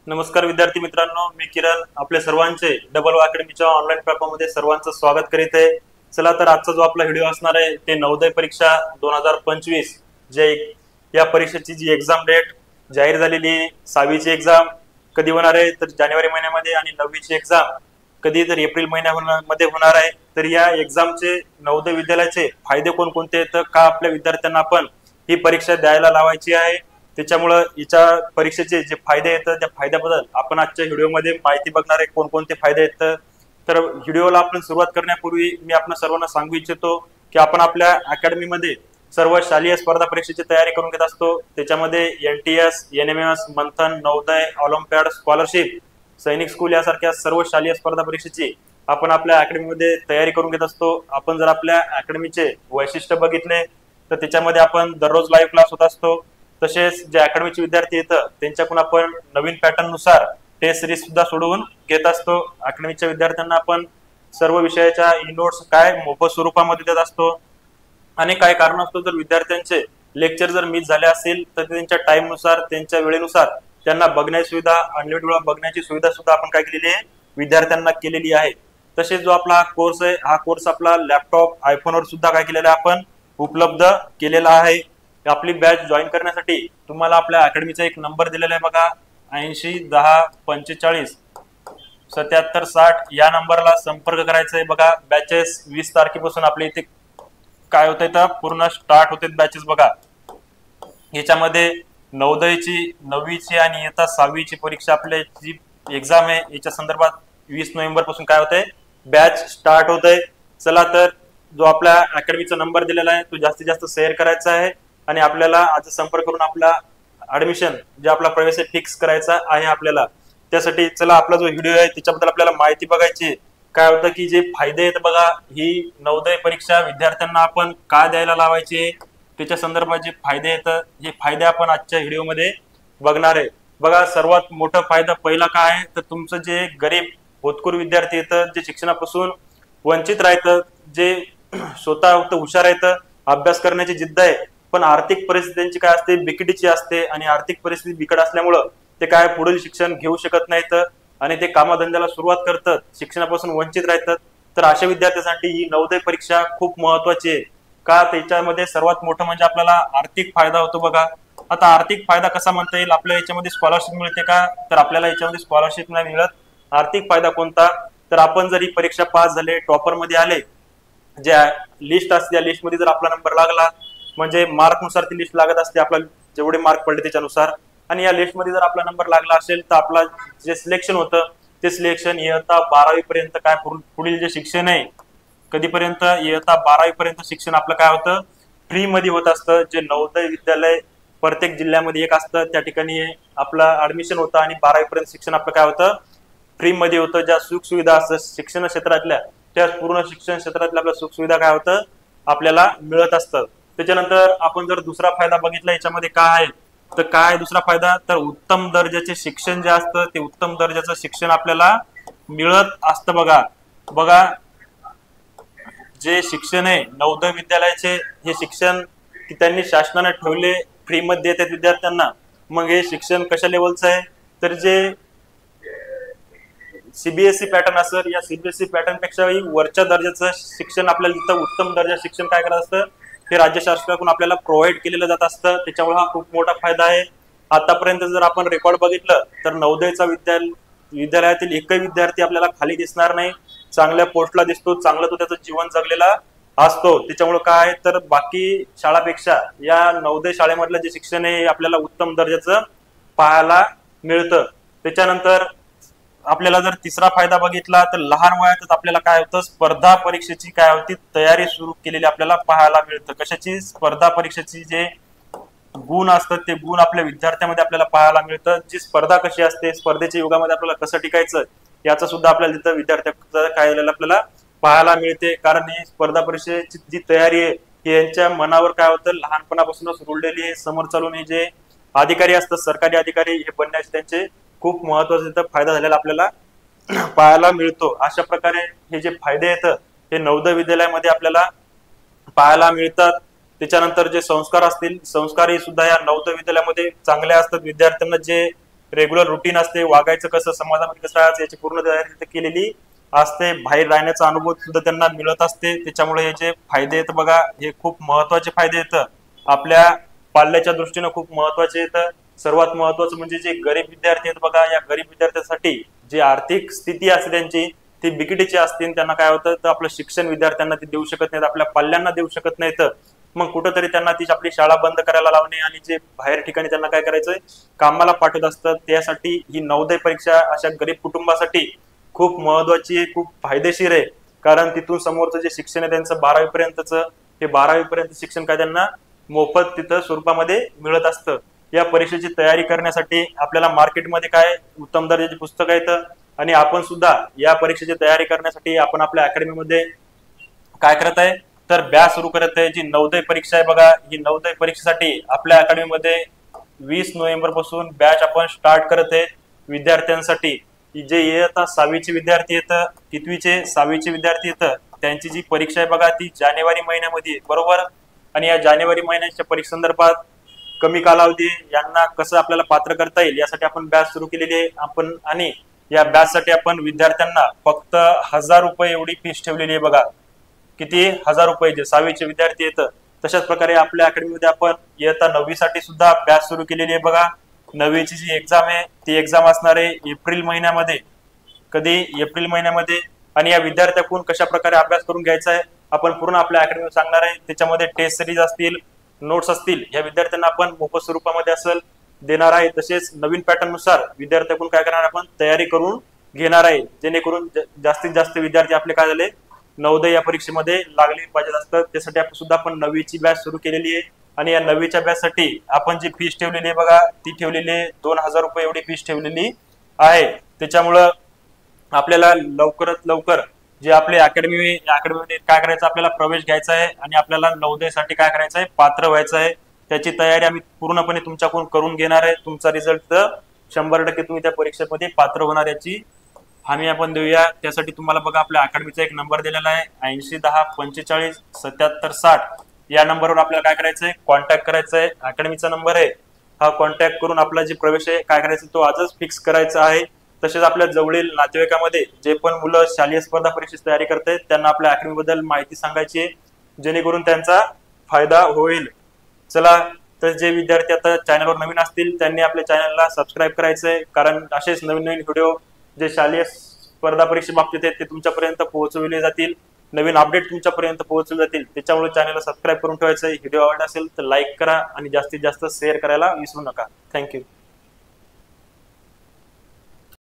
नमस्कार विद्यार्थी मित्रांनो, मी किरण आपल्या सर्वांचे डबल अकॅडमीच्या ऑनलाईन प्लॅटफॉर्ममध्ये सर्वांचं स्वागत करीत आहे। चला तर आजचा जो आपला व्हिडिओ असणार आहे ते नवोदय परीक्षा 2025 जे या परीक्षेची जी एक्झाम डेट जाहीर झालेली आहे। 6वीची एक्झाम कधी होणार आहे तर जानेवारी महिन्यामध्ये आणि 9वीची एक्झाम कधी तर एप्रिल महिन्यामध्ये होणार आहे। तर या एक्झामचे नवोदय विद्यालयाचे फायदे कोणकोणते आहेत, का आपल्या विद्यार्थ्यांना आपण ही परीक्षा द्यायला लावायची आहे, त्याच्यामुळे याच्या परीक्षेचे जे फायदे आहेत त्या फायद्याबद्दल आपण आजच्या व्हिडिओमध्ये माहिती बघणार आहे। कोणकोणते फायदे आहेत तर व्हिडिओला आपण सुरुवात करण्यापूर्वी मी आपण सर्वांना सांगू इच्छितो की आपण आपल्या अकॅडमीमध्ये सर्व शालेय स्पर्धा परीक्षेची तयारी करून घेत असतो। त्याच्यामध्ये NTS, NMS, मंथन, नवोदय, ऑलिम्पियाड, स्कॉलरशिप, सैनिक स्कूल यासारख्या सर्व शालेय स्पर्धा परीक्षेची आपण आपल्या अकॅडमीमध्ये तयारी करून घेत असतो। आपण जर आपल्या अकॅडमीचे वैशिष्ट्य बघितले तर त्याच्यामध्ये आपण दररोज लाईव्ह क्लास होत असतो। तसेच जे अकॅडमीचे विद्यार्थी येतात त्यांच्याकडून आपण नवीन पॅटर्न नुसार टेस्ट सिरीज सुद्धा सोडवून घेत असतो। अकॅडमीच्या विद्यार्थ्यांना आपण सर्व विषयाच्या ई नोट्स काय मोफत स्वरूपामध्ये देत असतो आणि काय कारण असतो जर विद्यार्थ्यांचे लेक्चर जर मिस झाले असेल तर त्यांच्या टाइम नुसार त्यांच्या वेळेनुसार त्यांना बघण्याची सुविधा, अनलिमिटेड वेळा बघण्याची सुविधा सुद्धा आपण काय केलेली आहे विद्यार्थ्यांना केलेली आहे। तसेच जो आपला कोर्स आहे हा कोर्स आपला लॅपटॉप, आयफोनवर सुद्धा काय केलेला आहे आपण उपलब्ध केलेला आहे। आपली बॅच जॉईन करण्यासाठी तुम्हाला आपल्या अकॅडमीचा एक नंबर दिलेला आहे बघा, 80 10 45 77 60 या नंबरला संपर्क करायचा आहे। बघा बॅचेस 20 तारखेपासून आपल्या इथे काय होत आहे पूर्ण स्टार्ट होते बॅचेस। बघा याच्यामध्ये नवोदयची, 9वीची आणि इयत्ता 6वीची परीक्षा आपल्या जी एक्झाम आहे याच्या संदर्भात 20 नोव्हेंबर पासून काय होत आहे बॅच स्टार्ट होत आहे। चला तर जो आपल्या अकॅडमीचा नंबर दिलेला आहे तो जास्तीत जास्त शेअर करायचा आहे आणि आपल्याला आज संपर्क करून आपला ऍडमिशन जे आपला प्रवेश फिक्स करायचा आहे आपल्याला। त्यासाठी चला आपला जो व्हिडिओ आहे त्याच्याबद्दल आपल्याला माहिती बघायची। काय होतं की जे फायदे आहेत बघा, ही नवोदय परीक्षा विद्यार्थ्यांना आपण का द्यायला लावायची त्याच्या संदर्भात जे फायदे आहेत हे फायदे आपण आजच्या व्हिडिओमध्ये बघणार आहे। बघा सर्वात मोठा फायदा पहिला काय आहे तर तुमचं जे गरीब होतकरू विद्यार्थी येतं जे शिक्षणापासून वंचित राहतं, जे स्वतः हुशार आहेत, अभ्यास करण्याची जिद्द आहे पण आर्थिक परिस्थिती त्यांची काय असते बिकटीची असते आणि आर्थिक परिस्थिती बिकट असल्यामुळं ते काय पुढील शिक्षण घेऊ शकत नाहीत आणि ते कामधंद्याला सुरुवात करतात, शिक्षणापासून वंचित राहतात। तर अशा विद्यार्थ्यांसाठी ही नवोदय परीक्षा खूप महत्वाची आहे। का त्याच्यामध्ये सर्वात मोठं म्हणजे आपल्याला आर्थिक फायदा होतो। बघा आता आर्थिक फायदा कसा म्हणता येईल, आपल्याला याच्यामध्ये स्कॉलरशिप मिळते का तर आपल्याला याच्यामध्ये स्कॉलरशिप नाही मिळत। आर्थिक फायदा कोणता तर आपण जर ही परीक्षा पास झाले, टॉपर मध्ये आले, ज्या लिस्ट असते त्या लिस्ट मध्ये जर आपला नंबर लागला म्हणजे मार्क नुसार ती लिस्ट लागत असते, आपला जेवढे मार्क पडले त्याच्यानुसार, आणि या लिस्ट मध्ये जर आपला नंबर लागला असेल तर आपला जे सिलेक्शन होतं ते सिलेक्शन इयत्ता 12वी पर्यंत काय पुढील जे शिक्षण आहे कधीपर्यंत इयत्ता 12वी पर्यंत शिक्षण आपलं काय होतं फ्री मध्ये होत असतं। जे नवोदय विद्यालय प्रत्येक जिल्ह्यामध्ये एक असतं त्या ठिकाणी आपलं ऍडमिशन होतं आणि 12वी पर्यंत शिक्षण आपलं काय होतं फ्री मध्ये होतं। ज्या सुख सुविधा असतात शिक्षण क्षेत्रातल्या त्या पूर्ण शिक्षण क्षेत्रातल्या आपल्या सुख सुविधा काय होतं आपल्याला मिळत असतं। त्याच्यानंतर आपण जर दुसरा फायदा बघितला याच्यामध्ये काय आहे तर काय दुसरा फायदा तर उत्तम दर्जाचे शिक्षण जे असतं ते उत्तम दर्जाचं शिक्षण आपल्याला मिळत असतं। बघा जे शिक्षण आहे नवोदय विद्यालयाचे हे शिक्षण की त्यांनी शासनाने ठेवले फ्री मध्ये देतात विद्यार्थ्यांना। मग हे शिक्षण कशा लेवलचं आहे तर जे CBSE पॅटर्न असेल या CBSE पॅटर्न पेक्षाही वरच्या दर्जाचं शिक्षण आपल्याला तिथं उत्तम दर्जा शिक्षण काय करत असतं हे राज्य शासनाकडून आपल्याला प्रोव्हाइड केलेलं जात असतं। त्याच्यामुळे हा खूप मोठा फायदा आहे। आतापर्यंत जर आपण रेकॉर्ड बघितलं तर नवोदयचा विद्यालयातील एकही विद्यार्थी आपल्याला खाली दिसणार नाही, चांगल्या पोस्टला दिसतो, चांगलं तो त्याचं जीवन जगलेला असतो। त्याच्यामुळे काय तर बाकी शाळापेक्षा या नवोदय शाळेमधलं जे शिक्षण आहे आपल्याला उत्तम दर्जाचं पाहायला मिळतं। त्याच्यानंतर आपल्याला जर तिसरा फायदा बघितला तर लहान वयातच आपल्याला काय होतं स्पर्धा परीक्षेची काय होती तयारी सुरू केलेली आपल्याला पाहायला मिळतं। कशाची स्पर्धा परीक्षेची जे गुण असतात ते गुण आपल्या विद्यार्थ्यांमध्ये आपल्याला पाहायला मिळतं। जी स्पर्धा कशी असते, स्पर्धेच्या युगामध्ये आपल्याला कसं टिकायचं याचा सुद्धा आपल्याला तिथं विद्यार्थ्यांचं काय आपल्याला पाहायला मिळते। कारण ही स्पर्धा परीक्षेची जी तयारी आहे ही यांच्या मनावर काय होतं लहानपणापासूनच रुळलेली आहे। समोर चालून हे जे अधिकारी असतात सरकारी अधिकारी हे बनण्याचे त्यांचे खूप महत्वाचा तिथं फायदा झालेला आपल्याला पाहायला मिळतो। अशा प्रकारे हे जे फायदे आहेत हे नवोदय विद्यालयामध्ये आपल्याला पाहायला मिळतात। त्याच्यानंतर जे संस्कार असतील संस्कारही सुद्धा या नवोदय विद्यालयामध्ये चांगले असतात। विद्यार्थ्यांना जे रेग्युलर रुटीन असते, वागायचं कसं, समाजामध्ये कसं राहायचं याची पूर्ण तयारी केलेली असते. बाहेर राहण्याचा अनुभव सुद्धा त्यांना मिळत असते. त्याच्यामुळे हे जे फायदे आहेत बघा, हे खूप महत्वाचे फायदे आहेत. आपल्या पाल्याच्या दृष्टीनं खूप महत्वाचे आहेत. सर्वात महत्वाचं म्हणजे जे गरीब विद्यार्थी आहेत बघा, या गरीब विद्यार्थ्यांसाठी जी आर्थिक स्थिती असते त्यांची ती बिकटीची असते. त्यांना काय होतं तर आपलं शिक्षण विद्यार्थ्यांना ते देऊ शकत नाहीत, आपल्या पाल्यांना देऊ शकत नाहीत. मग कुठंतरी त्यांना ती आपली शाळा बंद करायला लावणे आणि जे बाहेर ठिकाणी त्यांना काय करायचंय कामाला पाठवत असतात. त्यासाठी ही नवोदय परीक्षा अशा गरीब कुटुंबासाठी खूप महत्वाची, खूप फायदेशीर आहे. कारण तिथून समोरचं जे शिक्षण आहे त्यांचं 12वी पर्यंतचं, हे 12वी पर्यंत शिक्षण काय त्यांना मोफत तिथं स्वरूपामध्ये मिळत असतं. या परीक्षेची तयारी करण्यासाठी आपल्याला मार्केटमध्ये काय उत्तम दर्जाची पुस्तकं आहेत आणि आपण सुद्धा या परीक्षेची तयारी करण्यासाठी आपण आपल्या अकॅडमीमध्ये काय करत आहे तर बॅच सुरू करत आहे. जी नवोदय परीक्षा आहे बघा, ही नवोदय परीक्षेसाठी आपल्या अकॅडमीमध्ये 20 नोव्हेंबर पासून बॅच आपण स्टार्ट करत आहे विद्यार्थ्यांसाठी. जे येतात 6वीचे विद्यार्थी येतं, 5वीचे 6वीचे विद्यार्थी येतं, त्यांची जी परीक्षा आहे बघा ती जानेवारी महिन्यामध्ये बरोबर. आणि या जानेवारी महिन्याच्या परीक्षेसंदर्भात कमी कालावधी यांना कसं आपल्याला पात्र करता येईल यासाठी आपण बॅच सुरू केलेली आहे आपण. आणि या बॅच साठी आपण विद्यार्थ्यांना फक्त 1000 रुपये एवढी फीस ठेवलेली आहे बघा. किती? 1000 रुपये. जे 6वीचे विद्यार्थी येतं तशाच प्रकारे आपल्या अकॅडमीमध्ये आपण इयत्ता 9वी साठी सुद्धा बॅच सुरू केलेली आहे बघा. 9वीची जी एक्झाम आहे ती एक्झाम असणार आहे एप्रिल महिन्यामध्ये. कधी? एप्रिल महिन्यामध्ये. आणि या विद्यार्थ्याकडून कशा प्रकारे अभ्यास करून घ्यायचा आहे आपण पूर्ण आपल्या अकॅडमीवर सांगणार आहे. त्याच्यामध्ये टेस्ट सिरीज असतील, नोट्स असतील, या विद्यार्थ्यांना आपण मोफत स्वरूपामध्ये असेल देणार आहे. तसेच नवीन पॅटर्न नुसार विद्यार्थ्याकडून काय करणार आपण तयारी करून घेणार आहे, जेणेकरून जास्तीत जास्त विद्यार्थी आपले काय झाले नवोदय या परीक्षेमध्ये लागले पाहिजे असतात. त्यासाठी आपण सुद्धा आपण 9वीची बॅच सुरू केलेली आहे. आणि या 9वीच्या बॅच साठी आपण जी फीस ठेवलेली आहे बघा ती ठेवलेली आहे 2000 रुपये एवढी फीस ठेवलेली आहे. त्याच्यामुळं आपल्याला लवकरात लवकर जे आपले अकॅडमीमध्ये काय करायचं आपल्याला प्रवेश घ्यायचा आहे आणि आपल्याला नवोदयसाठी काय करायचं आहे पात्र व्हायचं आहे. त्याची तयारी आम्ही पूर्णपणे तुमच्याकडून करून घेणार आहे. तुमचा रिझल्ट तर 100% तुम्ही त्या परीक्षेमध्ये पात्र होणार याची हमी आपण देऊया. त्यासाठी तुम्हाला बघा आपल्या अकॅडमीचा एक नंबर दिलेला आहे 8010457760. या नंबरवर आपल्याला काय करायचं आहे कॉन्टॅक्ट करायचं आहे. अकॅडमीचा नंबर आहे हा. कॉन्टॅक्ट करून आपला जे प्रवेश आहे काय करायचं तो आजच फिक्स करायचा आहे. तसेच आपल्या जवळील नातेवाईकामध्ये जे पण मुलं शालेय स्पर्धा परीक्षेची तयारी करतात त्यांना आपल्या अकॅडमीबद्दल माहिती सांगायची आहे, जेणेकरून त्यांचा फायदा होईल. चला तर जे विद्यार्थी आता चॅनलवर नवीन असतील त्यांनी आपल्या चॅनलला सबस्क्राईब करायचं आहे. कारण असेच नवीन नवीन व्हिडिओ जे शालेय स्पर्धा परीक्षे बाबतीत आहेत ते तुमच्यापर्यंत पोहोचवले जातील, नवीन अपडेट तुमच्यापर्यंत पोहोचवले जातील. त्याच्यामुळे चॅनलला सबस्क्राईब करून ठेवायचं आहे. व्हिडिओ आवडला असेल तर लाईक करा आणि जास्तीत जास्त शेअर करायला विसरू नका. थँक्यू.